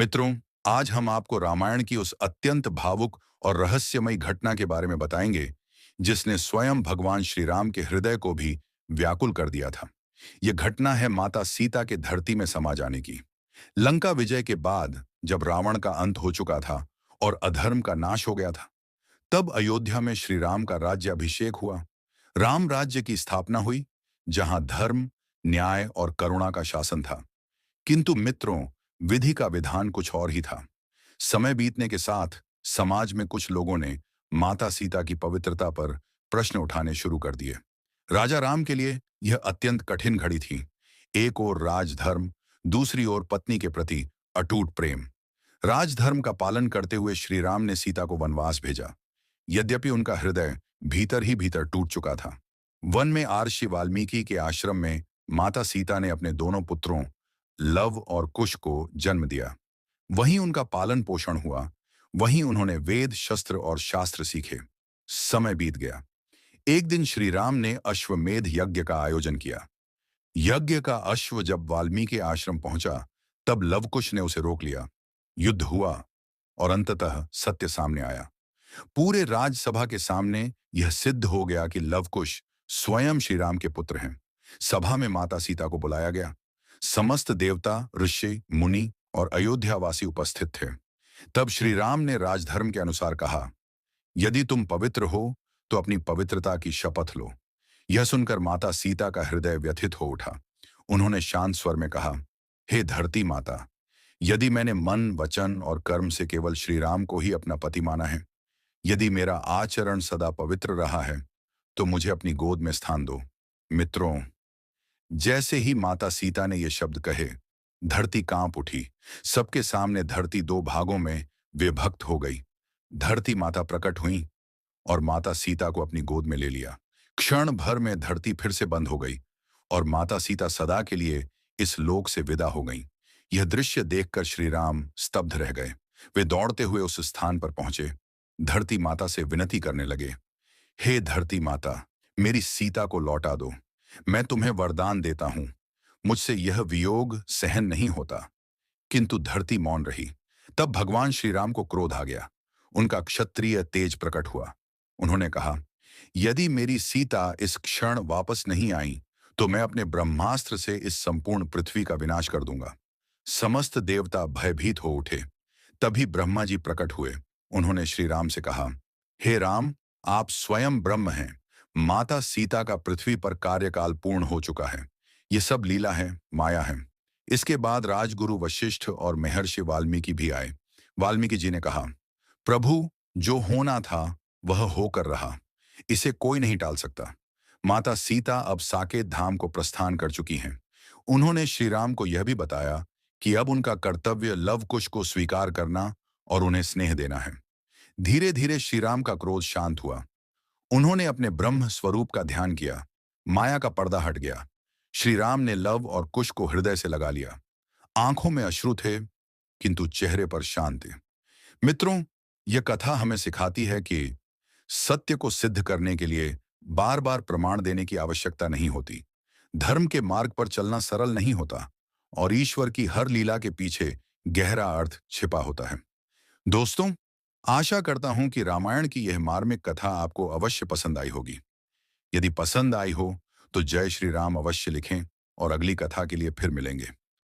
मित्रों, आज हम आपको रामायण की उस अत्यंत भावुक और रहस्यमयी घटना के बारे में बताएंगे, जिसने स्वयं भगवान श्री राम के हृदय को भी व्याकुल कर दिया था। यह घटना है माता सीता के धरती में समा जाने की। लंका विजय के बाद जब रावण का अंत हो चुका था और अधर्म का नाश हो गया था, तब अयोध्या में श्री राम का राज्याभिषेक हुआ। राम राज्य की स्थापना हुई, जहां धर्म, न्याय और करुणा का शासन था। किंतु मित्रों, विधि का विधान कुछ और ही था। समय बीतने के साथ समाज में कुछ लोगों ने माता सीता की पवित्रता पर प्रश्न उठाने शुरू कर दिए। राजा राम के लिए यह अत्यंत कठिन घड़ी थी। एक ओर राजधर्म, दूसरी ओर पत्नी के प्रति अटूट प्रेम। राजधर्म का पालन करते हुए श्री राम ने सीता को वनवास भेजा। यद्यपि उनका हृदय भीतर ही भीतर टूट चुका था। वन में महर्षि वाल्मीकि के आश्रम में माता सीता ने अपने दोनों पुत्रों लव और कुश को जन्म दिया। वहीं उनका पालन पोषण हुआ। वहीं उन्होंने वेद, शस्त्र और शास्त्र सीखे। समय बीत गया। एक दिन श्री राम ने अश्वमेध यज्ञ का आयोजन किया। यज्ञ का अश्व जब वाल्मीकि आश्रम पहुंचा, तब लवकुश ने उसे रोक लिया। युद्ध हुआ और अंततः सत्य सामने आया। पूरे राजसभा के सामने यह सिद्ध हो गया कि लवकुश स्वयं श्री राम के पुत्र हैं। सभा में माता सीता को बुलाया गया। समस्त देवता, ऋषि, मुनि और अयोध्यावासी उपस्थित थे। तब श्री राम ने राजधर्म के अनुसार कहा, यदि तुम पवित्र हो तो अपनी पवित्रता की शपथ लो। यह सुनकर माता सीता का हृदय व्यथित हो उठा। उन्होंने शांत स्वर में कहा, हे धरती माता, यदि मैंने मन, वचन और कर्म से केवल श्री राम को ही अपना पति माना है, यदि मेरा आचरण सदा पवित्र रहा है, तो मुझे अपनी गोद में स्थान दो। मित्रों, जैसे ही माता सीता ने ये शब्द कहे, धरती कांप उठी। सबके सामने धरती दो भागों में विभक्त हो गई। धरती माता प्रकट हुई और माता सीता को अपनी गोद में ले लिया। क्षण भर में धरती फिर से बंद हो गई और माता सीता सदा के लिए इस लोक से विदा हो गईं। यह दृश्य देखकर श्री राम स्तब्ध रह गए। वे दौड़ते हुए उस स्थान पर पहुंचे। धरती माता से विनती करने लगे, हे धरती माता, मेरी सीता को लौटा दो। मैं तुम्हें वरदान देता हूं, मुझसे यह वियोग सहन नहीं होता। किंतु धरती मौन रही। तब भगवान श्री राम को क्रोध आ गया। उनका क्षत्रिय तेज प्रकट हुआ। उन्होंने कहा, यदि मेरी सीता इस क्षण वापस नहीं आई, तो मैं अपने ब्रह्मास्त्र से इस संपूर्ण पृथ्वी का विनाश कर दूंगा। समस्त देवता भयभीत हो उठे। तभी ब्रह्मा जी प्रकट हुए। उन्होंने श्री राम से कहा, हे राम, आप स्वयं ब्रह्म हैं। माता सीता का पृथ्वी पर कार्यकाल पूर्ण हो चुका है। ये सब लीला है, माया है। इसके बाद राजगुरु वशिष्ठ और महर्षि वाल्मीकि भी आए। वाल्मीकि जी ने कहा, प्रभु, जो होना था वह होकर रहा। इसे कोई नहीं टाल सकता। माता सीता अब साकेत धाम को प्रस्थान कर चुकी हैं। उन्होंने श्री राम को यह भी बताया कि अब उनका कर्तव्य लवकुश को स्वीकार करना और उन्हें स्नेह देना है। धीरे धीरे श्री राम का क्रोध शांत हुआ। उन्होंने अपने ब्रह्म स्वरूप का ध्यान किया। माया का पर्दा हट गया। श्री राम ने लव और कुश को हृदय से लगा लिया। आंखों में अश्रु थे, किंतु चेहरे पर शांति। मित्रों, यह कथा हमें सिखाती है कि सत्य को सिद्ध करने के लिए बार बार प्रमाण देने की आवश्यकता नहीं होती। धर्म के मार्ग पर चलना सरल नहीं होता और ईश्वर की हर लीला के पीछे गहरा अर्थ छिपा होता है। दोस्तों, आशा करता हूं कि रामायण की यह मार्मिक कथा आपको अवश्य पसंद आई होगी। यदि पसंद आई हो तो जय श्री राम अवश्य लिखें और अगली कथा के लिए फिर मिलेंगे।